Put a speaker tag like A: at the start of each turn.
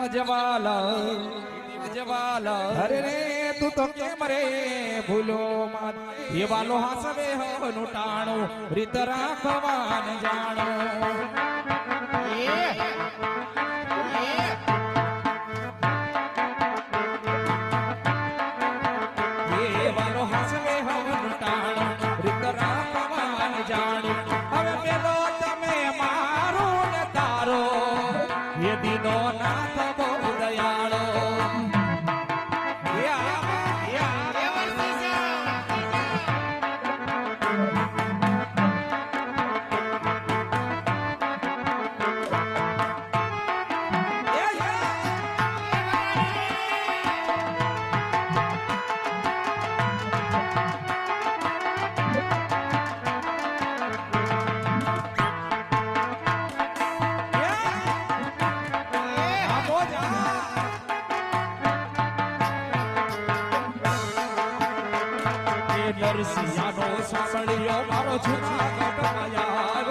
A: જવાલ જવાલ અરે રે તું તો કેમ રે ભૂલો માત એ વાલો હાસવે હનું ટાણું રીત રાખવાન જાણો એ વાલો હાસવે હનું ટાણું રીત રાખવાન જાણો હવે પેલો તમે મારો ને તારો એ દીનો નાથ બહુ દયાળો નરસિંહાનો સાંભળ્યો મારો જૂનાગઢ માયા